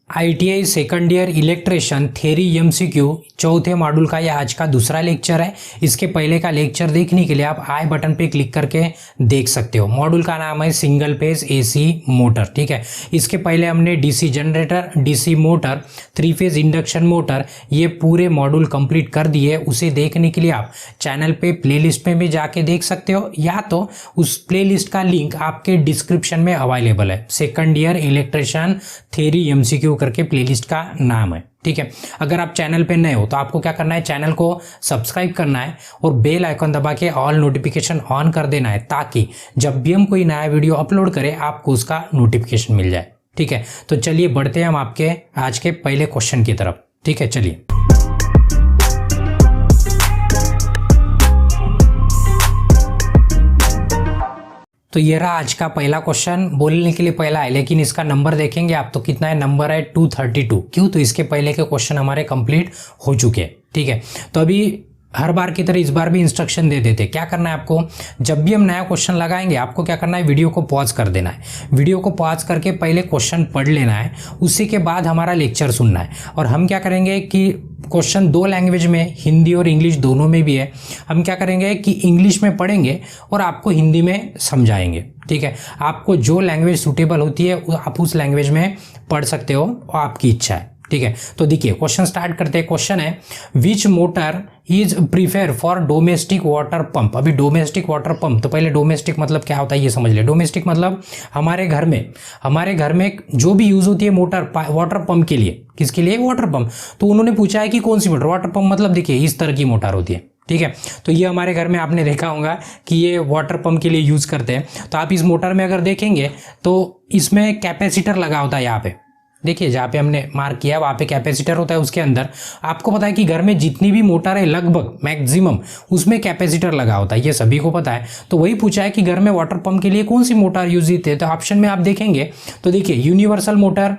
ITI second year electrician theory MCQ चौथे module का यह आज का दूसरा लेक्चर है। इसके पहले का लेक्चर देखने के लिए आप आई बटन पे क्लिक करके देख सकते हो। मॉड्यूल का नाम है सिंगल फेज AC मोटर, ठीक है। इसके पहले हमने DC generator, DC motor, 3 phase induction motor ये पूरे मॉड्यूल कंप्लीट कर दिए। उसे देखने के लिए आप चैनल पे प्लेलिस्ट में भी जाके देख सकते हो, या तो उस प्लेलिस्ट का लिंक आपके डिस्क्रिप्शन में अवेलेबल है। Second year electrician theory MCQ करके प्लेलिस्ट का नाम है, ठीक है। अगर आप चैनल पे नए हो तो आपको क्या करना है, चैनल को सब्सक्राइब करना है और बेल आइकन दबा के ऑल नोटिफिकेशन ऑन कर देना है, ताकि जब भी हम कोई नया वीडियो अपलोड करें आपको उसका नोटिफिकेशन मिल जाए, ठीक है। तो चलिए बढ़ते हैं हम आपके आज के पहले क्वेश्चन की तरफ, ठीक है। चलिए तो ये रहा आज का पहला क्वेश्चन। बोलने के लिए पहला है, लेकिन इसका नंबर देखेंगे आप तो कितना है, नंबर है 232। क्यों? तो इसके पहले के क्वेश्चन हमारे कंप्लीट हो चुके हैं, ठीक है। तो अभी हर बार की तरह इस बार भी इंस्ट्रक्शन दे देते। क्या करना है आपको, जब भी हम नया क्वेश्चन लगाएंगे आपको क्या करना है, वीडियो को पॉज कर देना है। वीडियो को पॉज करके पहले क्वेश्चन पढ़ लेना है, उसी के बाद हमारा लेक्चर सुनना है। और हम क्या करेंगे कि क्वेश्चन 2 लैंग्वेज में, हिंदी और इंग्लिश दोनों में भी है। हम क्या करेंगे कि इंग्लिश में पढ़ेंगे और आपको हिंदी में समझाएंगे, ठीक है। आपको जो लैंग्वेज सूटेबल होती है आप उस लैंग्वेज में पढ़ सकते हो, आपकी इच्छा है, ठीक है। तो देखिए क्वेश्चन स्टार्ट करते हैं। क्वेश्चन है which motor is prefer for domestic water pump. अभी डोमेस्टिक वाटर पंप, तो पहले डोमेस्टिक मतलब क्या होता है ये समझ ले। डोमेस्टिक मतलब हमारे घर में जो भी यूज होती है मोटर वाटर पंप के लिए। किसके लिए? Water pump. तो उन्होंने पूछा है कि कौन सी मोटर। वाटर पंप मतलब देखिए इस तरह की मोटर होती है, ठीक है। तो ये हमारे घर में आपने देखा होगा कि ये वाटर पंप के लिए यूज करते हैं। तो आप इस मोटर में अगर देखेंगे तो इसमें कैपेसिटर लगा होता है। यहाँ पे देखिए, जहाँ पे हमने मार्क किया वहाँ पे कैपेसिटर होता है। उसके अंदर आपको पता है कि घर में जितनी भी मोटर है लगभग मैक्सिमम उसमें कैपेसिटर लगा होता है, ये सभी को पता है। तो वही पूछा है कि घर में वाटर पंप के लिए कौन सी मोटर यूज होती है। तो ऑप्शन में आप देखेंगे तो देखिए यूनिवर्सल मोटर,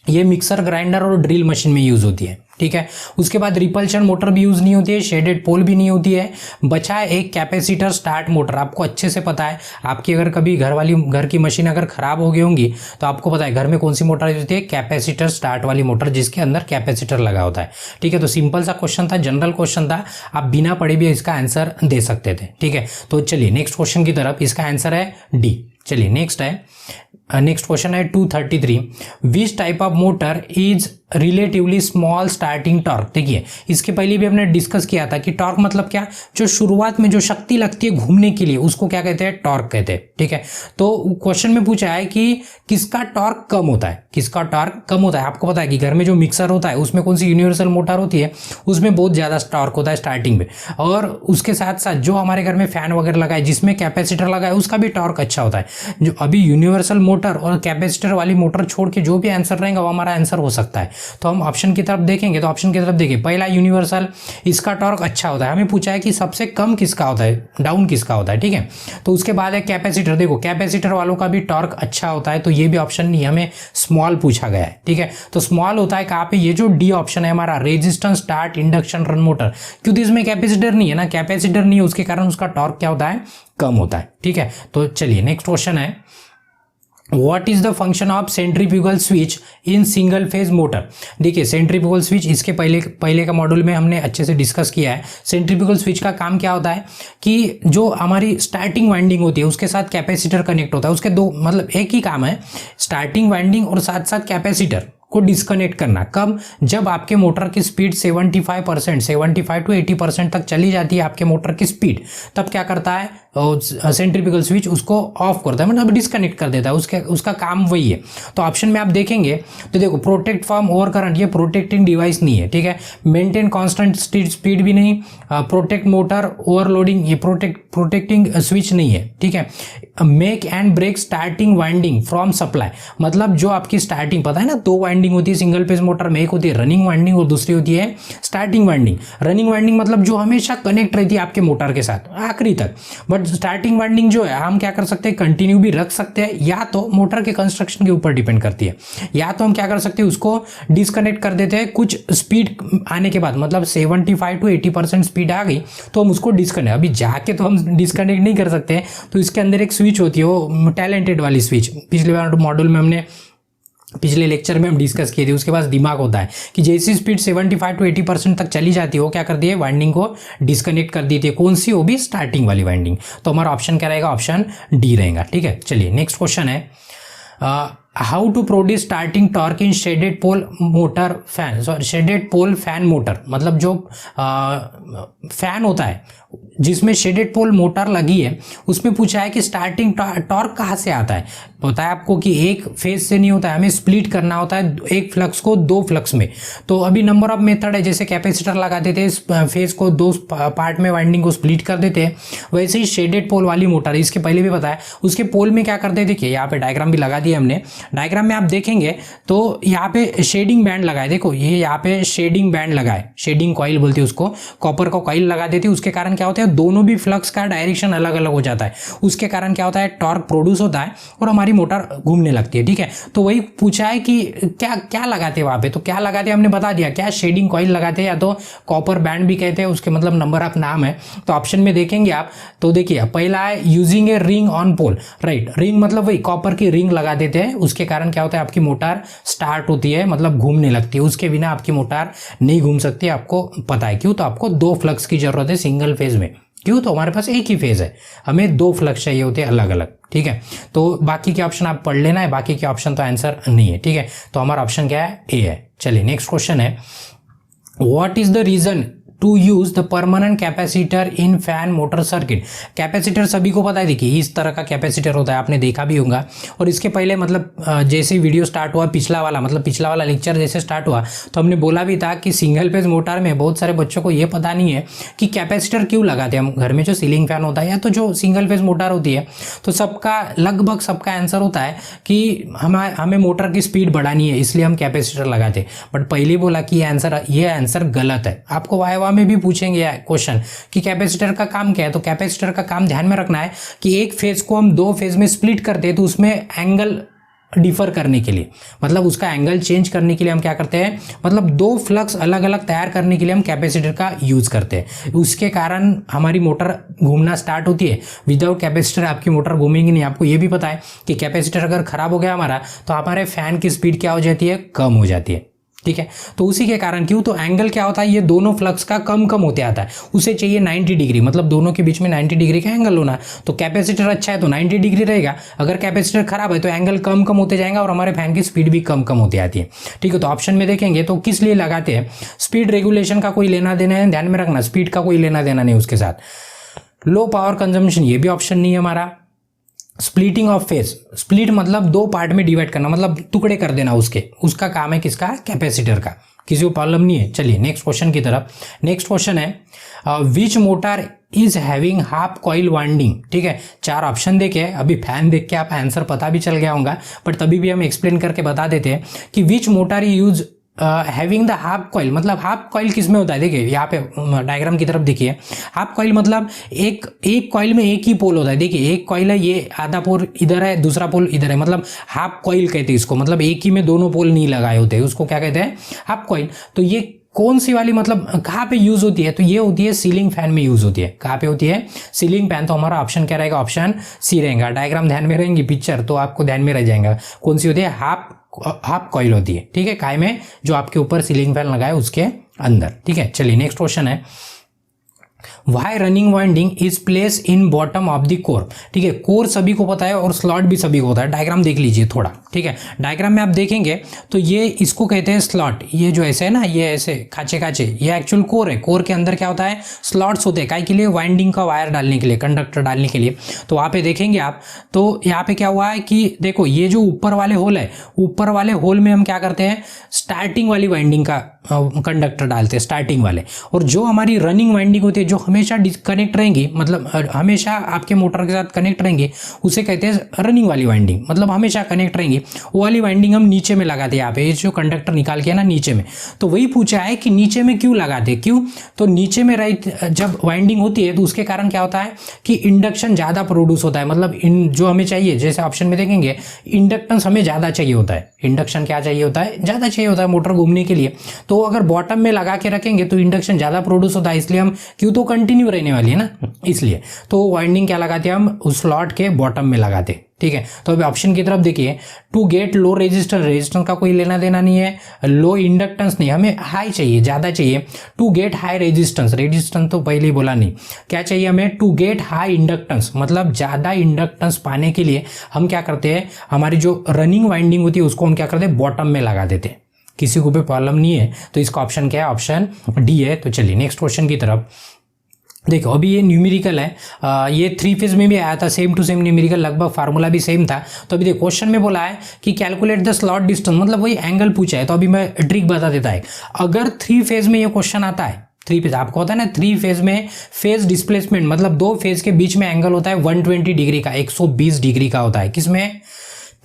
ये मिक्सर, ग्राइंडर और ड्रिल मशीन में यूज होती है, ठीक है। उसके बाद रिपल्शन मोटर भी यूज नहीं होती है, शेडेड पोल भी नहीं होती है। बचा है एक कैपेसिटर स्टार्ट मोटर। आपको अच्छे से पता है, आपकी अगर कभी घर की मशीन अगर खराब हो गई होंगी तो आपको पता है घर में कौन सी मोटर यूज होती है, कैपेसिटर स्टार्ट वाली मोटर, जिसके अंदर कैपेसिटर लगा होता है, ठीक है। तो सिंपल सा क्वेश्चन था, जनरल क्वेश्चन था, आप बिना पढ़े भी इसका आंसर दे सकते थे, ठीक है। तो चलिए नेक्स्ट क्वेश्चन की तरफ। इसका आंसर है डी। चलिए नेक्स्ट क्वेश्चन है 233। Which type of motor is relatively small starting torque. देखिए इसके पहले भी हमने डिस्कस किया था कि टॉर्क मतलब क्या, जो शुरुआत में जो शक्ति लगती है घूमने के लिए उसको क्या कहते हैं, टॉर्क कहते हैं, ठीक है। तो क्वेश्चन में पूछा है कि किसका टॉर्क कम होता है, किसका टॉर्क कम होता है। आपको पता है कि घर में जो मिक्सर होता है उसमें कौन सी यूनिवर्सल मोटर होती है, उसमें बहुत ज्यादा टॉर्क होता है स्टार्टिंग में। और उसके साथ साथ जो हमारे घर में फैन वगैरह लगा है जिसमें कैपेसिटर लगा है उसका भी टॉर्क अच्छा होता है। जो अभी यूनिवर्सल मोटर और कैपेसिटर वाली मोटर छोड़ के जो भी आंसर रहेगा वो हमारा आंसर हो सकता है। तो हम ऑप्शन की तरफ देखेंगे, तो ऑप्शन की तरफ देखिए, पहला यूनिवर्सल, इसका टॉर्क अच्छा होता है। हमें पूछा है कि सबसे कम किसका होता है, डाउन किसका होता है, ठीक है। तो उसके बाद है कैपेसिटर। देखो कैपेसिटर वालों का भी टॉर्क अच्छा होता है, तो ये भी ऑप्शन नहीं, हमें स्मॉल पूछा गया है, ठीक है। तो स्मॉल होता है कहाँ पे, ये जो डी ऑप्शन है हमारा, resistance start induction run motor. क्योंकि इसमें कैपेसिटर नहीं है ना, कैपेसिटर नहीं है, उसके कारण उसका टॉर्क क्या होता है, कम होता है, ठीक है। तो चलिए नेक्स्ट क्वेश्चन है What is the function of centrifugal switch in single phase motor। देखिए सेंट्रीफ्यूगल स्विच इसके पहले का मॉड्यूल में हमने अच्छे से डिस्कस किया है। सेंट्रीफ्यूगल स्विच का काम क्या होता है कि जो हमारी स्टार्टिंग वाइंडिंग होती है उसके साथ कैपेसिटर कनेक्ट होता है। उसके दो मतलब एक ही काम है, स्टार्टिंग वाइंडिंग और साथ साथ कैपेसिटर को डिस्कनेक्ट करना। कब? जब आपके मोटर की स्पीड 75 to 80% तक चली जाती है आपके मोटर की स्पीड, तब क्या करता है सेंट्रीफ्यूगल स्विच, उसको ऑफ करता है, मतलब डिस्कनेक्ट कर देता है। उसका काम वही है। तो ऑप्शन में आप देखेंगे तो देखो प्रोटेक्ट फ्रॉम ओवर करंट, ये प्रोटेक्टिंग डिवाइस नहीं है, ठीक है। मेंटेन कांस्टेंट स्पीड भी नहीं, प्रोटेक्ट मोटर ओवरलोडिंग, ये प्रोटेक्टिंग स्विच नहीं है, ठीक है। Make and break starting winding from supply, मतलब जो आपकी स्टार्टिंग, पता है ना, 2 वाइंडिंग होती है सिंगल फेज मोटर में, एक होती है रनिंग वाइंडिंग और दूसरी होती है स्टार्टिंग वाइंडिंग। रनिंग वाइंडिंग मतलब जो हमेशा कनेक्ट रहती है आपके मोटर के साथ आखिरी तक। बट स्टार्टिंग वाइंडिंग जो है हम क्या कर सकते हैं, कंटिन्यू भी रख सकते हैं, या तो मोटर के कंस्ट्रक्शन के ऊपर डिपेंड करती है, या तो हम क्या कर सकते हैं उसको डिस्कनेक्ट कर देते हैं कुछ स्पीड आने के बाद, मतलब 75 to 80% स्पीड आ गई तो हम उसको डिस्कनेक्ट, अभी जाके तो हम डिस्कनेक्ट नहीं कर सकते। तो इसके अंदर एक स्विच होती है, वो टैलेंटेड वाली स्विच, पिछले बार मॉड्यूल में हमने पिछले लेक्चर में हम डिस्कस किए थे। उसके पास दिमाग होता है कि जैसी स्पीड 75 to 80% तक चली जाती है वो क्या कर दी है, वाइंडिंग को डिस्कनेक्ट कर दी थी। कौन सी, वो भी स्टार्टिंग वाली वाइंडिंग। तो हमारा ऑप्शन क्या रहेगा, ऑप्शन डी रहेगा। ठीक है, चलिए नेक्स्ट क्वेश्चन है, how to produce starting torque in shaded pole motor fan, sorry shaded pole fan motor, मतलब जो फैन होता है जिसमें शेडेड पोल मोटर लगी है उसमें पूछा है कि स्टार्टिंग टॉर्क कहाँ से आता है। पता है आपको कि एक फेज से नहीं होता है, हमें स्प्लिट करना होता है एक फ्लक्स को दो फ्लक्स में। तो अभी नंबर ऑफ मेथड है, जैसे कैपेसिटर लगाते थे, फेज को दो पार्ट में वाइंडिंग को स्प्लिट कर देते हैं, वैसे ही शेडेड पोल वाली मोटर, इसके पहले भी बताया, उसके पोल में क्या करते थे, देखिए यहाँ पे डायग्राम भी लगा दिया हमने। डायग्राम में आप देखेंगे तो यहाँ पे शेडिंग बैंड लगाए, देखो ये यहाँ पे शेडिंग बैंड लगाए, शेडिंग कॉइल बोलते हैं उसको, कॉपर का कॉइल लगा देते हैं। उसके कारण क्या होता है, दोनों भी फ्लक्स का डायरेक्शन अलग अलग हो जाता है। उसके कारण क्या होता है, टॉर्क प्रोड्यूस होता है और हमारी मोटर घूमने लगती है। ठीक है, तो वही पूछा है कि क्या क्या लगाते हैं वहां पे, तो क्या लगाते हैं हमने बता दिया, क्या शेडिंग कॉइल लगाते हैं या तो कॉपर बैंड भी कहते हैं, उसके मतलब नंबर ऑफ नाम है। तो ऑप्शन में देखेंगे आप तो देखिए पहला है using a ring on pole, right. Ring मतलब वही कॉपर की रिंग लगा देते हैं, उसके कारण क्या होता है, आपकी मोटर स्टार्ट होती है, मतलब घूमने लगती है। उसके बिना आपकी मोटर नहीं घूम सकती, आपको पता है क्यों, तो आपको दो फ्लक्स की जरूरत है सिंगल फेज में। क्यों, तो हमारे पास एक ही फेज है, हमें दो फ्लक्स चाहिए होते हैं अलग अलग। ठीक है, तो बाकी के ऑप्शन आप पढ़ लेना है, बाकी के ऑप्शन तो आंसर नहीं है। ठीक है, तो हमारा ऑप्शन क्या है, ए है। चलिए नेक्स्ट क्वेश्चन है, what is the reason to use the permanent capacitor in fan motor circuit. Capacitor सभी को पता है, देखिए इस तरह का कैपेसिटर होता है, आपने देखा भी होगा। और इसके पहले मतलब जैसे वीडियो स्टार्ट हुआ पिछला वाला लेक्चर जैसे स्टार्ट हुआ तो हमने बोला भी था कि सिंगल फेज मोटर में बहुत सारे बच्चों को ये पता नहीं है कि कैपेसिटर क्यों लगाते हैं हम घर में, जो सीलिंग फैन होता है या तो जो सिंगल फेज मोटर होती है। तो सबका लगभग सबका आंसर होता है कि हमें मोटर की स्पीड बढ़ानी है इसलिए हम कैपेसिटर लगाते हैं। बट पहले बोला कि ये आंसर गलत है। आपको वाइवा में भी पूछेंगे क्वेश्चन कि कैपेसिटर का काम क्या है, तो कैपेसिटर का काम ध्यान में रखना है कि एक फेज को हम दो फेज में स्प्लिट करते हैं तो उसमें एंगल डिफर करने के लिए, मतलब उसका एंगल चेंज करने के लिए हम क्या करते हैं, मतलब दो फ्लक्स अलग अलग तैयार करने के लिए हम कैपेसिटर का यूज करते हैं। उसके कारण हमारी मोटर घूमना स्टार्ट होती है। विदाउट कैपेसिटर आपकी मोटर घूमेंगी नहीं। आपको ये भी पता है कि कैपेसिटर अगर खराब हो गया हमारा तो हमारे फैन की स्पीड क्या हो जाती है, कम हो जाती है। ठीक है, तो उसी के कारण क्यों, तो एंगल क्या होता है, ये दोनों फ्लक्स का कम कम होते आता है। उसे चाहिए 90 डिग्री, मतलब दोनों के बीच में 90 डिग्री का एंगल होना। तो कैपेसिटर अच्छा है तो 90 डिग्री रहेगा, अगर कैपेसिटर खराब है तो एंगल कम कम होते जाएगा और हमारे फैन की स्पीड भी कम कम होती आती है। ठीक है, तो ऑप्शन में देखेंगे तो किस लिए लगाते हैं, स्पीड रेगुलेशन का कोई लेना देना है, ध्यान में रखना, स्पीड का कोई लेना देना नहीं उसके साथ। लो पावर कंजम्पशन, ये भी ऑप्शन नहीं है हमारा। स्प्लिटिंग ऑफ फेज, स्प्लिट मतलब दो पार्ट में डिवाइड करना, मतलब टुकड़े कर देना उसका काम है किसका, कैपेसिटर का। किसी को प्रॉब्लम नहीं है। चलिए नेक्स्ट क्वेश्चन की तरफ। नेक्स्ट क्वेश्चन है which motor is having half coil winding. ठीक है, चार ऑप्शन देखे, अभी फैन देख के आप आंसर पता भी चल गया होगा, बट तभी भी हम एक्सप्लेन करके बता देते हैं कि which motor use having the half coil, मतलब हाफ कॉइल किस में होता है, देखिए यहाँ पे डायग्राम की तरफ देखिए। हाफ कॉइल मतलब एक कॉइल में एक ही पोल होता है। देखिए एक कॉइल है, ये आधा पोल इधर है, दूसरा पोल इधर है, मतलब हाफ कॉइल कहते हैं इसको, मतलब एक ही में दोनों पोल नहीं लगाए होते, उसको क्या कहते हैं, हाफ कॉइल। तो ये कौन सी वाली, मतलब कहाँ पे यूज होती है, तो ये होती है सीलिंग फैन में यूज होती है। कहाँ पे होती है, सीलिंग फैन। तो हमारा ऑप्शन क्या रहेगा, ऑप्शन सी रहेगा। डायग्राम ध्यान में रहेंगी, पिक्चर तो आपको ध्यान में रह जाएगा। कौन सी होती है, हाफ कॉइल होती है। ठीक है, काय में जो आपके ऊपर सीलिंग फैन लगाए उसके अंदर। ठीक है, चलिए नेक्स्ट क्वेश्चन है, why running winding is place in bottom of the core. ठीक है, कोर सभी को पता है और स्लॉट भी सभी को होता है। डायग्राम देख लीजिए थोड़ा। ठीक है, डायग्राम में आप देखेंगे तो ये इसको कहते हैं स्लॉट, ये जो ऐसे है ना, ये ऐसे खाचे खाचे, ये एक्चुअल कोर है। कोर के अंदर क्या होता है, स्लॉट्स होते हैं, काय के लिए, वाइंडिंग का वायर डालने के लिए, कंडक्टर डालने के लिए। तो वहाँ पे देखेंगे आप तो यहाँ पे क्या हुआ है कि देखो ये जो ऊपर वाले होल है, ऊपर वाले होल में हम क्या करते हैं, स्टार्टिंग वाली वाइंडिंग का कंडक्टर डालते हैं, स्टार्टिंग वाले। और जो हमारी रनिंग वाइंडिंग होती है, जो हमेशा डिस्कनेक्ट रहेंगी, मतलब हमेशा आपके मोटर के साथ कनेक्ट रहेंगी, उसे कहते हैं रनिंग वाली वाइंडिंग, मतलब हमेशा कनेक्ट रहेंगी। वो वाली वाइंडिंग हम नीचे में लगाते हैं, यहाँ पे जो कंडक्टर निकाल के ना नीचे में। तो वही पूछा है कि नीचे में क्यों लगाते, क्यों, तो नीचे में राइट जब वाइंडिंग होती है तो उसके कारण क्या होता है कि इंडक्शन ज़्यादा प्रोड्यूस होता है, मतलब जो हमें चाहिए, जैसे ऑप्शन में देखेंगे इंडक्टेंस हमें ज़्यादा चाहिए होता है। इंडक्शन क्या चाहिए होता है, ज़्यादा चाहिए होता है मोटर घूमने के लिए। तो अगर बॉटम में लगा के रखेंगे तो इंडक्शन ज़्यादा प्रोड्यूस होता है, इसलिए हम क्यों, तो कंटिन्यू रहने वाली है ना, इसलिए तो वाइंडिंग क्या लगाते हैं हम, उस स्लॉट के बॉटम में लगाते। ठीक है। तो अभी ऑप्शन की तरफ देखिए, टू गेट लो रेजिस्टेंस का कोई लेना देना नहीं है, लो इंडक्टेंस नहीं, हमें हाई चाहिए, ज़्यादा चाहिए। टू गेट हाई रेजिस्टेंस तो पहले ही बोला नहीं, क्या चाहिए हमें, टू गेट हाई इंडक्टेंस, मतलब ज़्यादा इंडक्टेंस पाने के लिए हम क्या करते हैं, हमारी जो रनिंग वाइंडिंग होती है उसको हम क्या करते हैं, बॉटम में लगा देते हैं। किसी को भी प्रॉब्लम नहीं है, तो इसका ऑप्शन क्या है, ऑप्शन डी है। तो चलिए नेक्स्ट क्वेश्चन की तरफ। देखो अभी ये न्यूमेरिकल है, ये 3 फेज में भी आया था, सेम टू सेम न्यूमेरिकल, लगभग फार्मूला भी सेम था। तो अभी देखो क्वेश्चन में बोला है कि कैलकुलेट द स्लॉट डिस्टेंस, मतलब वही एंगल पूछा है। तो अभी मैं ट्रिक बता देता है, अगर 3 फेज में ये क्वेश्चन आता है, 3 फेज आपको होता है ना, 3 फेज में फेज डिस्प्लेसमेंट मतलब 2 फेज के बीच में एंगल होता है 120 डिग्री का, 120 डिग्री का होता है, किसमें,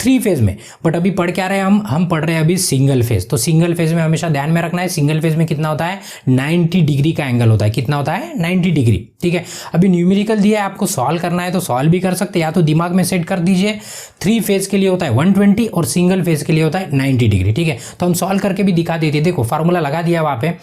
3 फेज में। बट अभी पढ़ क्या रहे हैं हम पढ़ रहे हैं अभी सिंगल फेज। तो सिंगल फेज में हमेशा ध्यान में रखना है, सिंगल फेज में कितना होता है, 90 डिग्री का एंगल होता है, कितना होता है, 90 डिग्री, ठीक है। अभी न्यूमेरिकल दिया है, आपको सॉल्व करना है तो सॉल्व भी कर सकते हैं, या तो दिमाग में सेट कर दीजिए 3 फेज के लिए होता है 120 और सिंगल फेज के लिए होता है 90 डिग्री, ठीक है। तो हम सॉल्व करके भी दिखा देते, देखो फार्मूला लगा दिया वहाँ पे,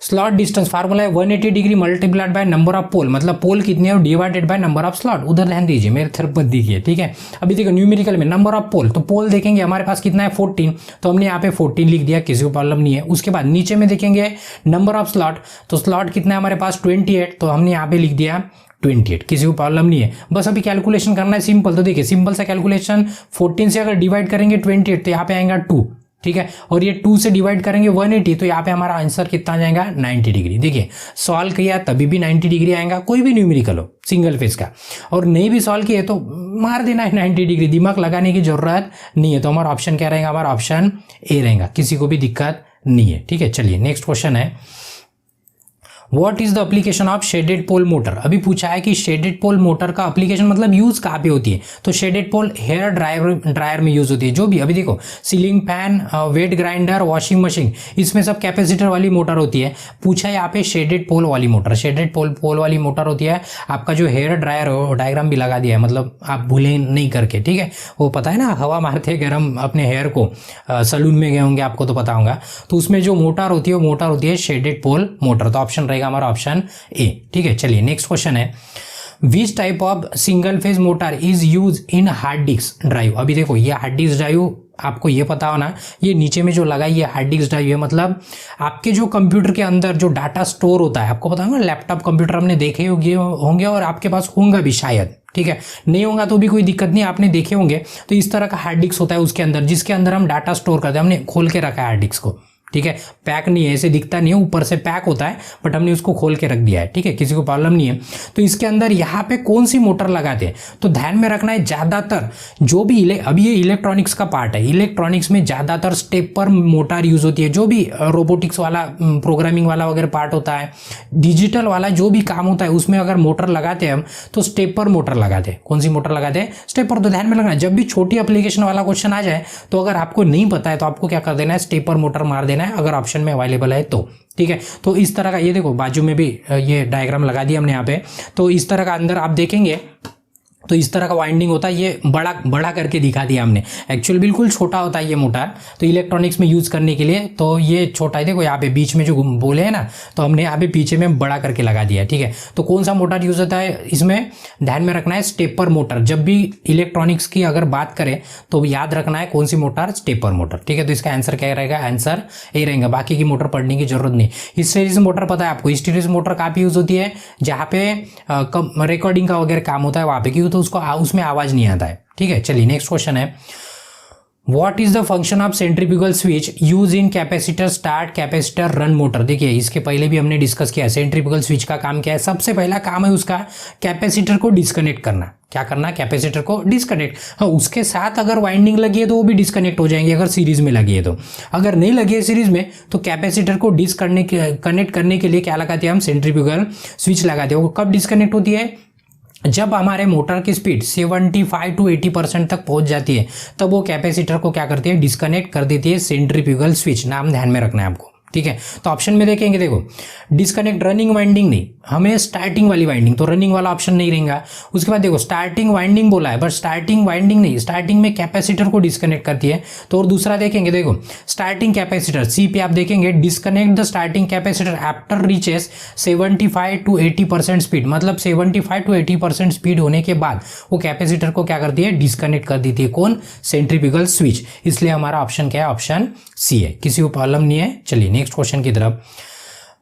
स्लॉट डिस्टेंस फार्मूला है 180 degree multiplied by number of pole, मतलब पोल कितने हैं divided by number of slot, उधर ध्यान दीजिए, मेरे तरफ मत दीजिए, ठीक है। अभी देखो न्यूमेरिकल में नंबर ऑफ पोल, तो पोल देखेंगे हमारे पास कितना है 14, तो हमने यहाँ पे 14 लिख दिया, किसी को प्रॉब्लम नहीं है। उसके बाद नीचे में देखेंगे नंबर ऑफ स्लॉट, तो स्लॉट कितना है हमारे पास 28, तो हमने यहाँ पे लिख दिया 28, किसी को प्रॉब्लम नहीं है। बस अभी कैलकुलेशन करना है सिंपल। तो देखिए सिंपल सा कैलकुलेशन, 14 से अगर डिवाइड करेंगे 28 तो यहाँ पे आएगा 2, ठीक है, और ये 2 से डिवाइड करेंगे 180, तो यहाँ पे हमारा आंसर कितना आ जाएगा, 90 डिग्री। देखिए सॉल्व किया तभी भी 90 डिग्री आएगा, कोई भी न्यूमेरिकल हो सिंगल फेज का, और नहीं भी सॉल्व किए तो मार देना है 90 डिग्री, दिमाग लगाने की जरूरत नहीं है। तो हमारा ऑप्शन क्या रहेगा, हमारा ऑप्शन ए रहेगा, किसी को भी दिक्कत नहीं है, ठीक है। चलिए नेक्स्ट क्वेश्चन है, what is the application of shaded pole motor. अभी पूछा है कि शेडेड पोल मोटर का एप्लीकेशन मतलब यूज कहाँ पे होती है, तो शेडेड पोल हेयर ड्रायर में यूज होती है। जो भी अभी देखो ceiling fan, wet grinder, washing machine, इसमें सब कैपेसिटर वाली मोटर होती है। पूछा है यहाँ पे शेडेड पोल वाली मोटर, शेडेड पोल वाली मोटर होती है। आपका जो हेयर ड्रायर हो डायग्राम भी लगा दिया है, मतलब आप भूलें नहीं करके, ठीक है। वो पता है ना, हवा मारते हैं गर्म अपने हेयर को, सलून में गए होंगे आपको तो पता होगा। तो उसमें जो मोटर होती है वो मोटर होती है शेडेड पोल मोटर। तो ऑप्शन हमारा ऑप्शन ए, ठीक है। चलिए नेक्स्ट क्वेश्चन है, which type of single phase motor is use in hard disk drive. अभी देखो ये हार्ड डिस्क ड्राइव आपको ये पता हो ना, ये नीचे में जो लगा ये हार्ड डिस्क ड्राइव है, मतलब आपके जो कंप्यूटर के अंदर जो डाटा स्टोर होता है, आपको पता होगा लैपटॉप कंप्यूटर हमने देखे होंगे और आपके पास होंगे भी शायद, ठीक है। नहीं होगा तो भी कोई दिक्कत नहीं, आपने देखे होंगे। तो इस तरह का हार्ड डिस्क होता है उसके अंदर, जिसके अंदर हम डाटा स्टोर करते हैं। हमने खोल के रखा है हार्ड डिस्क को, ठीक है, पैक नहीं है, ऐसे दिखता नहीं है, ऊपर से पैक होता है, बट हमने उसको खोल के रख दिया है, ठीक है, किसी को प्रॉब्लम नहीं है। तो इसके अंदर यहाँ पे कौन सी मोटर लगाते हैं, तो ध्यान में रखना है ज्यादातर जो भी अभी ये इलेक्ट्रॉनिक्स का पार्ट है, इलेक्ट्रॉनिक्स में ज्यादातर स्टेपर मोटर यूज होती है। जो भी रोबोटिक्स वाला, प्रोग्रामिंग वाला वगैरह पार्ट होता है, डिजिटल वाला जो भी काम होता है, उसमें अगर मोटर लगाते हैं हम तो स्टेपर मोटर लगाते हैं। कौन सी मोटर लगाते हैं, स्टेपर। तो ध्यान में रखना, जब भी छोटी एप्लीकेशन वाला क्वेश्चन आ जाए तो अगर आपको नहीं पता है तो आपको क्या कर देना है, स्टेपर मोटर मार देना है, अगर ऑप्शन में अवेलेबल है तो, ठीक है। तो इस तरह का ये देखो बाजू में भी ये डायग्राम लगा दिया हमने यहाँ पे। तो इस तरह का अंदर आप देखेंगे तो इस तरह का वाइंडिंग होता है, ये बड़ा करके दिखा दिया हमने। एक्चुअल बिल्कुल छोटा होता है ये मोटर, तो इलेक्ट्रॉनिक्स में यूज करने के लिए तो ये छोटा है। देखो यहाँ पे बीच में जो बोले हैं ना, तो हमने यहाँ पे पीछे में बड़ा करके लगा दिया है, ठीक है। तो कौन सा मोटर यूज होता है इसमें, ध्यान में रखना है स्टेपर मोटर। जब भी इलेक्ट्रॉनिक्स की अगर बात करें तो याद रखना है कौन सी मोटर, स्टेपर मोटर, ठीक है। तो इसका आंसर क्या रहेगा, आंसर ए रहेगा, बाकी की मोटर पढ़ने की जरूरत नहीं। हिस्टेरिस मोटर पता है आपको, हिस्टेरिस मोटर काफी यूज होती है जहाँ पे रिकॉर्डिंग का वगैरह काम होता है वहाँ पे, क्योंकि तो उसको उसमें आवाज नहीं आता है, ठीक है। चलिए नेक्स्ट क्वेश्चन है, what is the function of centrifugal switch use in capacitor start capacitor run motor. देखिए इसके पहले भी हमने डिस्कस किया, सेंट्रीफ्यूगल स्विच का काम क्या है, सबसे पहला काम है उसका कैपेसिटर को डिस्कनेक्ट करना। क्या करना, कैपेसिटर को डिस्कनेक्ट। हाँ, उसके साथ अगर वाइंडिंग लगी है तो वो भी डिस्कनेक्ट हो जाएंगे, अगर सीरीज में लगी है तो। अगर नहीं लगी है सीरीज में तो कैपेसिटर को कनेक्ट करने के लिए क्या लगाते हैं हम, सेंट्रीफ्यूगल स्विच लगाते हैं। वो कब डिस्कनेक्ट होती है, जब हमारे मोटर की स्पीड 75 to 80% तक पहुंच जाती है, तब वो कैपेसिटर को क्या करती है, डिस्कनेक्ट कर देती है सेंट्रीफ्यूगल स्विच। नाम ध्यान में रखना है आपको, ठीक है। तो ऑप्शन में देखेंगे, देखो डिस्कनेक्ट रनिंग वाइंडिंग नहीं, हमें स्टार्टिंग वाली वाइंडिंग, तो रनिंग वाला ऑप्शन नहीं रहेगा। उसके बाद देखो स्टार्टिंग वाइंडिंग बोला है, बट स्टार्टिंग वाइंडिंग नहीं, स्टार्टिंग में कैपेसिटर को डिस्कनेक्ट करती है। तो और दूसरा देखेंगे, देखो स्टार्टिंग कैपेसिटर सी पे आप देखेंगे disconnect the starting capacitor after reaches 75 to 80% speed, मतलब 75 to 80% स्पीड होने के बाद वो कैपेसिटर को क्या करती है, डिस्कनेक्ट कर देती है। कौन? Centrifugal switch. इसलिए हमारा ऑप्शन क्या है, ऑप्शन सी है। किसी को प्रॉब्लम नहीं है। चलिए नेक्स्ट क्वेश्चन की तरफ।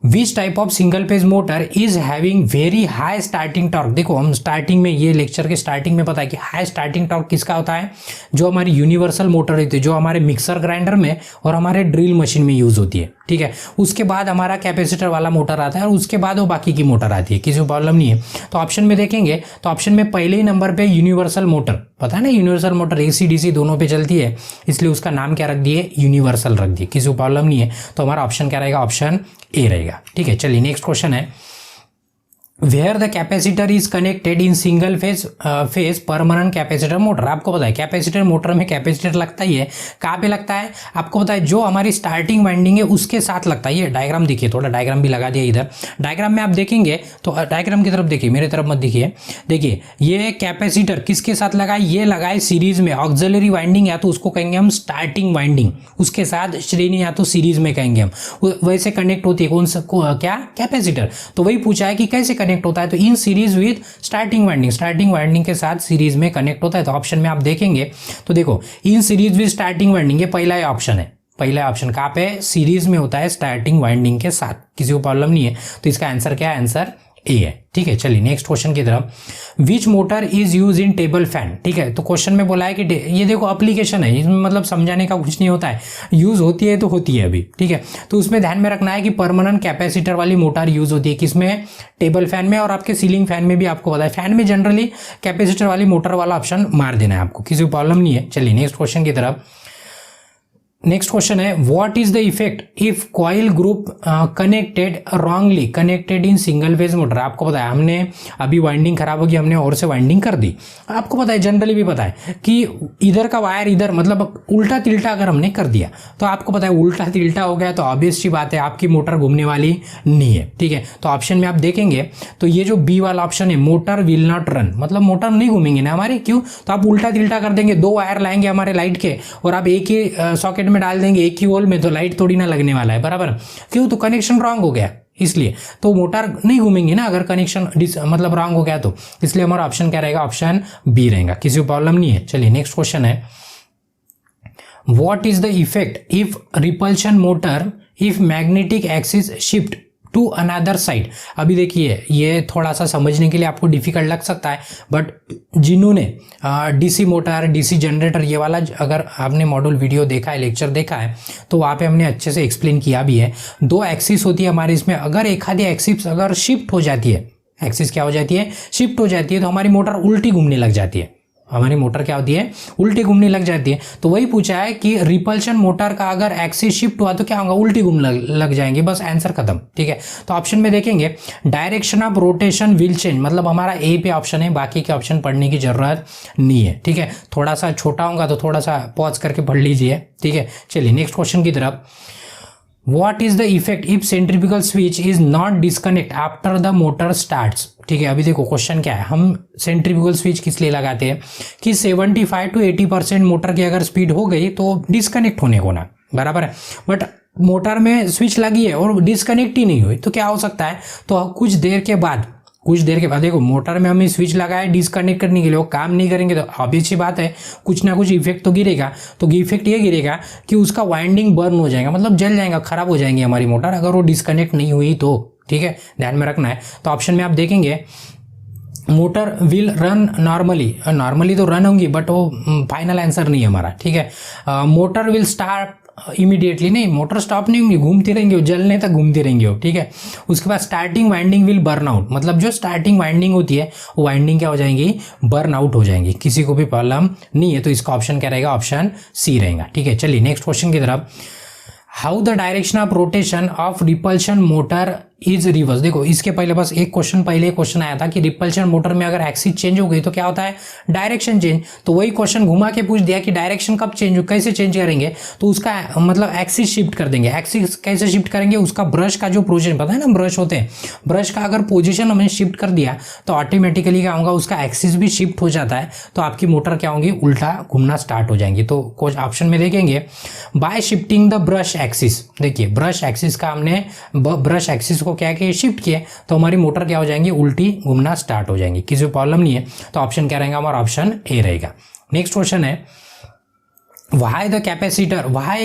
Which type of single phase motor is having very high starting torque. देखो हम स्टार्टिंग में, ये लेक्चर के स्टार्टिंग में पता है कि हाई स्टार्टिंग टॉर्क किसका होता है, जो हमारी यूनिवर्सल मोटर रहती है, जो हमारे मिक्सर ग्राइंडर में और हमारे ड्रिल मशीन में यूज होती है, ठीक है। उसके बाद हमारा कैपेसिटर वाला मोटर आता है और उसके बाद वो बाकी की मोटर आती है, किसी को प्रॉब्लम नहीं है। तो ऑप्शन में देखेंगे, तो ऑप्शन में पहले ही नंबर पे यूनिवर्सल मोटर, पता है ना यूनिवर्सल मोटर AC DC दोनों पे चलती है, इसलिए उसका नाम क्या रख दिए, यूनिवर्सल रख दिए, किसी को प्रॉब्लम नहीं है। तो हमारा ऑप्शन क्या रहेगा, ऑप्शन ए रहेगा, ठीक है। चलिए नेक्स्ट क्वेश्चन है, where the capacitor is connected in single phase permanent capacitor motor. आपको पता है कैपेसिटर मोटर में कैपेसिटर लगता ही है, कहाँ पे लगता है आपको पता है, जो हमारी स्टार्टिंग वाइंडिंग है उसके साथ लगता है। ये डायग्राम देखिए, थोड़ा डायग्राम भी लगा दिया इधर। डायग्राम में आप देखेंगे तो डायग्राम की तरफ देखिए, मेरे तरफ मत देखिए। देखिए ये कैपेसिटर किसके साथ लगा है, ये लगा है सीरीज में। ऑक्सिलरी वाइंडिंग या तो उसको कहेंगे हम स्टार्टिंग वाइंडिंग, उसके साथ श्रेणी या तो सीरीज में कहेंगे हम, वैसे कनेक्ट होती है। कौन सा क्या, कैपेसिटर। तो वही पूछा है कि कैसे कनेक्ट होता है, तो in series with starting winding, starting winding के साथ सीरीज में कनेक्ट होता है। तो ऑप्शन में आप देखेंगे तो देखो in series with starting winding, ये पहला ऑप्शन है। पहला ऑप्शन कहाँ पे, सीरीज में होता है स्टार्टिंग वाइंडिंग के साथ, किसी को प्रॉब्लम नहीं है। तो इसका आंसर क्या है, आंसर ए है, ठीक है। चलिए नेक्स्ट क्वेश्चन की तरफ। Which motor is use in table fan, ठीक है। तो क्वेश्चन में बोला है कि ये देखो एप्लीकेशन है, इसमें मतलब समझाने का कुछ नहीं होता है, यूज होती है तो होती है अभी, ठीक है। तो उसमें ध्यान में रखना है कि परमानेंट कैपेसिटर वाली मोटर यूज होती है, किसमें, टेबल फैन में, और आपके सीलिंग फैन में भी आपको पता है। फैन में जनरली कैपेसिटर वाली मोटर वाला ऑप्शन मार देना है आपको, किसी को प्रॉब्लम नहीं है। चलिए नेक्स्ट क्वेश्चन की तरफ। नेक्स्ट क्वेश्चन है, what is the effect if coil group connected wrongly connected in single phase motor. आपको पता है हमने अभी वाइंडिंग खराब होगी, हमने और से वाइंडिंग कर दी। आपको पता है जनरली भी पता है कि इधर का वायर इधर, मतलब उल्टा तिल्टा अगर हमने कर दिया तो आपको पता है उल्टा तिल्टा हो गया तो ऑब्वियस सी बात है आपकी मोटर घूमने वाली नहीं है, ठीक है। तो ऑप्शन में आप देखेंगे तो ये जो बी वाला ऑप्शन है, मोटर विल नॉट रन, मतलब मोटर नहीं घूमेंगे ना हमारे, क्यों, तो आप उल्टा तिल्टा कर देंगे। दो वायर लाएंगे हमारे लाइट के और आप एक ही सॉकेट में डाल देंगे, एक ही होल में, तो लाइट थोड़ी ना लगने वाला है, बराबर, क्यों, तो कनेक्शन रॉन्ग हो गया, इसलिए तो मोटर नहीं घूमेंगी ना अगर कनेक्शन मतलब रॉन्ग हो गया तो। इसलिए हमारा ऑप्शन क्या रहेगा, ऑप्शन बी रहेगा, किसी को प्रॉब्लम नहीं है। चलिए नेक्स्ट क्वेश्चन है, what is the effect if repulsion motor if magnetic axis shift to another side. अभी देखिए ये थोड़ा सा समझने के लिए आपको डिफिकल्ट लग सकता है, बट जिन्होंने डीसी मोटर, डीसी जनरेटर, ये वाला अगर आपने मॉड्यूल वीडियो देखा है, लेक्चर देखा है, तो वहाँ पे हमने अच्छे से एक्सप्लेन किया भी है। दो एक्सिस होती है हमारे इसमें, अगर एक आधी एक्सिस अगर शिफ्ट हो जाती है, एक्सिस क्या हो जाती है, शिफ्ट हो जाती है, तो हमारी मोटर उल्टी घूमने लग जाती है, हमारी मोटर क्या होती है, उल्टी घूमने लग जाती है। तो वही पूछा है कि रिपल्शन मोटर का अगर एक्सिस शिफ्ट हुआ तो क्या होगा, उल्टी घूमने लग जाएंगे, बस आंसर खत्म, ठीक है। तो ऑप्शन में देखेंगे direction of rotation will change, मतलब हमारा ए पे ऑप्शन है, बाकी के ऑप्शन पढ़ने की जरूरत नहीं है, ठीक है। थोड़ा सा छोटा होगा तो थोड़ा सा पॉज करके पढ़ लीजिए, ठीक है। चलिए नेक्स्ट क्वेश्चन की तरफ। What is the effect if centrifugal switch is not disconnect after the motor starts, ठीक है। अभी देखो क्वेश्चन क्या है, हम सेंट्रीफ्यूगल स्विच किस लिए लगाते हैं कि 75 to 80% मोटर की अगर स्पीड हो गई तो डिस्कनेक्ट होने को ना, बराबर है। बट मोटर में स्विच लगी है और डिस्कनेक्ट ही नहीं हुई तो क्या हो सकता है, तो कुछ देर के बाद देखो मोटर में हमें स्विच लगाया डिस्कनेक्ट करने के लिए, वो काम नहीं करेंगे तो ऑब्वियस सी बात है कुछ ना कुछ इफेक्ट तो गिरेगा। तो इफेक्ट ये गिरेगा कि उसका वाइंडिंग बर्न हो जाएगा, मतलब जल जाएगा, खराब हो जाएंगी हमारी मोटर अगर वो डिस्कनेक्ट नहीं हुई तो, ठीक है, ध्यान में रखना है। तो ऑप्शन में आप देखेंगे मोटर विल रन नॉर्मली तो रन होंगी, बट वो फाइनल आंसर नहीं है हमारा, ठीक है। मोटर विल स्टार्ट इमीडिएटली, नहीं, मोटर स्टॉप नहीं होंगी, घूमती रहेंगी, जलने तक घूमती रहेंगी, ठीक है। उसके बाद starting winding will burn out, मतलब जो स्टार्टिंग वाइंडिंग होती है वो वाइंडिंग क्या हो जाएंगी, बर्न आउट हो जाएंगी, किसी को भी प्रॉब्लम नहीं है। तो इसका ऑप्शन क्या रहेगा, ऑप्शन सी रहेगा, ठीक है। चलिए नेक्स्ट क्वेश्चन की तरफ। How the direction of rotation of repulsion motor is reverse. देखो इसके पहले बस एक क्वेश्चन पहले क्वेश्चन आया था कि रिपल्शन मोटर में अगर एक्सिस चेंज हो गई तो क्या होता है, डायरेक्शन चेंज। तो वही क्वेश्चन घुमा के पूछ दिया कि डायरेक्शन कब चेंज हो, कैसे चेंज करेंगे, तो उसका मतलब एक्सिस शिफ्ट कर देंगे। एक्सिस कैसे शिफ्ट करेंगे, उसका ब्रश का जो पोजीशन पता है ना, ब्रश होते हैं, ब्रश का अगर पोजीशन हमने शिफ्ट कर दिया तो ऑटोमेटिकली क्या होगा, उसका एक्सिस भी शिफ्ट हो जाता है, तो आपकी मोटर क्या होगी, उल्टा घूमना स्टार्ट हो जाएंगी। तो कुछ ऑप्शन में देखेंगे bye shifting the brush axis. देखिए ब्रश एक्सिस का हमने ब्रश एक्सिस को क्या किया, शिफ्ट किया, तो हमारी मोटर क्या हो जाएंगी, उल्टी घूमना स्टार्ट हो जाएंगी, किसी प्रॉब्लम नहीं है। तो ऑप्शन क्या रहेगा हमारा, ऑप्शन ए रहेगा। नेक्स्ट क्वेश्चन है why a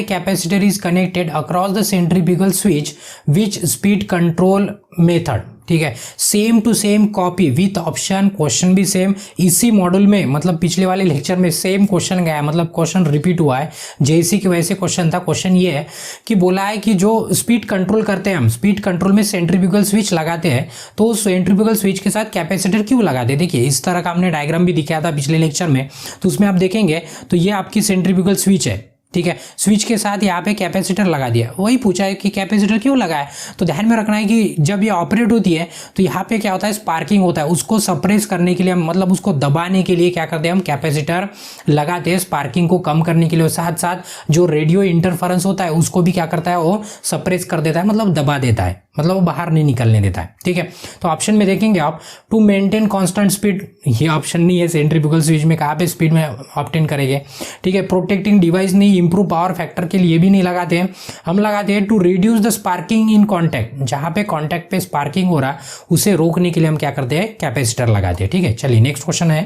capacitor is connected across the centrifugal switch which speed control method। ठीक है, same to same copy with option, question भी सेम। इसी मॉड्यूल में मतलब पिछले वाले लेक्चर में सेम क्वेश्चन गया है, मतलब क्वेश्चन रिपीट हुआ है, जैसे कि वैसे क्वेश्चन था। क्वेश्चन ये है कि बोला है कि जो स्पीड कंट्रोल करते हैं हम, स्पीड कंट्रोल में सेंट्रीफ्यूगल स्विच लगाते हैं, तो सेंट्रीफ्यूगल स्विच के साथ कैपेसिटर क्यों लगाते हैं। देखिए इस तरह का हमने डायग्राम भी दिखाया था पिछले लेक्चर में, तो उसमें आप देखेंगे तो ये आपकी सेंट्रीफ्यूगल स्विच है, ठीक है, स्विच के साथ यहाँ पे कैपेसिटर लगा दिया। वही पूछा है कि कैपेसिटर क्यों लगाया, तो ध्यान में रखना है कि जब ये ऑपरेट होती है तो यहाँ पे क्या होता है, स्पार्किंग होता है, उसको सप्रेस करने के लिए हम, मतलब उसको दबाने के लिए क्या करते हैं हम, कैपेसिटर लगाते हैं, स्पार्किंग को कम करने के लिए। साथ साथ जो रेडियो इंटरफेरेंस होता है उसको भी क्या करता है, वो सप्रेस कर देता है, मतलब दबा देता है, मतलब वो बाहर नहीं निकलने देता है। ठीक है, तो ऑप्शन में देखेंगे आप टू मेंटेन कांस्टेंट स्पीड, ये ऑप्शन नहीं है, सेंट्रीफ्यूगल स्विच में कहाँ पे स्पीड में ऑब्टेन करेंगे। ठीक है, प्रोटेक्टिंग डिवाइस नहीं, इंप्रूव पावर फैक्टर के लिए भी नहीं लगाते हैं, हम लगाते हैं to reduce the sparking in contact, जहाँ पे कॉन्टैक्ट पे स्पार्किंग हो रहा उसे रोकने के लिए हम क्या करते हैं, कैपेसिटर लगाते हैं। ठीक है, चलिए नेक्स्ट क्वेश्चन है,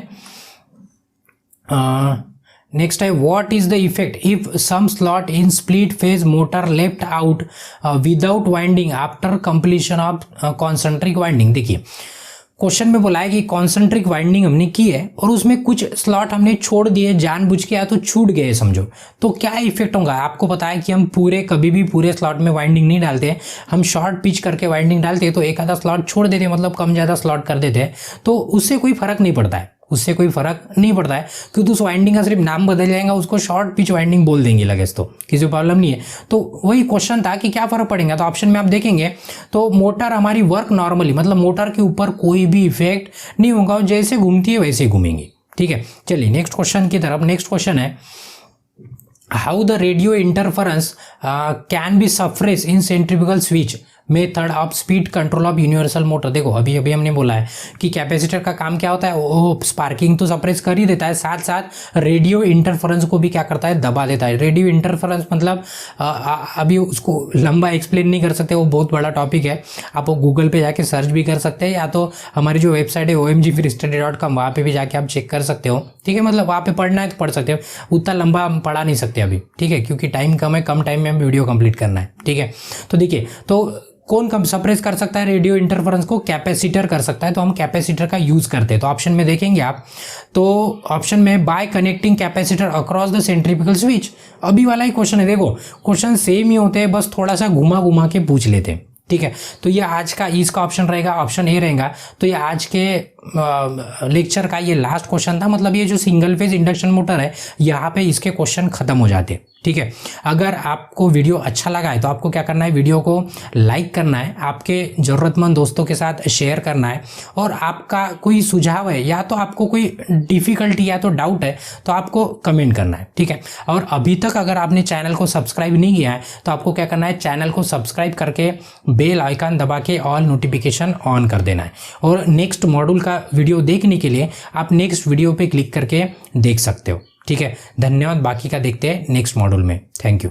नेक्स्ट है what is the effect if some slot in split phase motor left out without winding after completion of concentric winding. देखिए क्वेश्चन में बोला है कि कॉन्सेंट्रिक वाइंडिंग हमने की है और उसमें कुछ स्लॉट हमने छोड़ दिए जानबूझ के, या तो छूट गए समझो, तो क्या इफेक्ट होगा। आपको पता है कि हम कभी भी पूरे स्लॉट में वाइंडिंग नहीं डालते, हम शॉर्ट पिच करके वाइंडिंग डालते, तो एक आधा स्लॉट छोड़ देते, मतलब कम ज़्यादा स्लॉट कर देते, तो उससे कोई फर्क नहीं पड़ता है, उससे कोई फर्क नहीं पड़ता है, क्योंकि उस वाइंडिंग का सिर्फ नाम बदल जाएगा, उसको शॉर्ट पिच वाइंडिंग बोल देंगे लगे, तो किसी प्रॉब्लम नहीं है। तो वही क्वेश्चन था कि क्या फर्क पड़ेगा, तो ऑप्शन में आप देखेंगे तो मोटर हमारी वर्क नॉर्मली, मतलब मोटर के ऊपर कोई भी इफेक्ट नहीं होगा, जैसे घूमती है वैसे घूमेंगी। ठीक है, चलिए नेक्स्ट क्वेश्चन की तरफ। नेक्स्ट क्वेश्चन है how the radio interference can be suppress in centrifugal switch method of speed control of universal motor. देखो अभी हमने बोला है कि कैपेसिटर का काम क्या होता है, वो स्पार्किंग तो सप्रेस कर ही देता है, साथ साथ रेडियो इंटरफेरेंस को भी क्या करता है, दबा देता है। रेडियो इंटरफेरेंस मतलब अभी उसको लंबा एक्सप्लेन नहीं कर सकते, वो बहुत बड़ा टॉपिक है, आप वो गूगल पे जाके सर्च भी कर सकते हैं, या तो हमारी जो वेबसाइट है omgfreestudy.com, वहाँ पे भी जाके आप चेक कर सकते हो। ठीक है, मतलब वहाँ पे पढ़ना है तो पढ़ सकते हो, उतना लंबा हम पढ़ा नहीं सकते अभी। ठीक है, क्योंकि टाइम कम है, कम टाइम में हम वीडियो कंप्लीट करना है। ठीक है, तो देखिए तो कौन कम सप्रेस कर सकता है रेडियो इंटरफेरेंस को, कैपेसिटर कर सकता है, तो हम कैपेसिटर का यूज करते हैं। तो ऑप्शन में देखेंगे आप तो ऑप्शन में bye connecting capacitor across the centrifugal switch, अभी वाला ही क्वेश्चन है। देखो क्वेश्चन सेम ही होते हैं, बस थोड़ा सा घुमा के पूछ लेते हैं। ठीक है, तो ये आज का इसका ऑप्शन रहेगा, ऑप्शन ए रहेगा। तो ये आज के लेक्चर का ये लास्ट क्वेश्चन था, मतलब ये जो सिंगल फेज इंडक्शन मोटर है यहाँ पे इसके क्वेश्चन खत्म हो जाते हैं। ठीक है, अगर आपको वीडियो अच्छा लगा है तो आपको क्या करना है, वीडियो को लाइक करना है, आपके ज़रूरतमंद दोस्तों के साथ शेयर करना है, और आपका कोई सुझाव है या तो आपको कोई डिफ़िकल्टी या तो डाउट है तो आपको कमेंट करना है। ठीक है, और अभी तक अगर आपने चैनल को सब्सक्राइब नहीं किया है तो आपको क्या करना है, चैनल को सब्सक्राइब करके बेल आइकन दबा के ऑल नोटिफिकेशन ऑन कर देना है, और नेक्स्ट मॉड्यूल का वीडियो देखने के लिए आप नेक्स्ट वीडियो पे क्लिक करके देख सकते हो। ठीक है, धन्यवाद, बाकी का देखते हैं नेक्स्ट मॉड्यूल में। Thank you.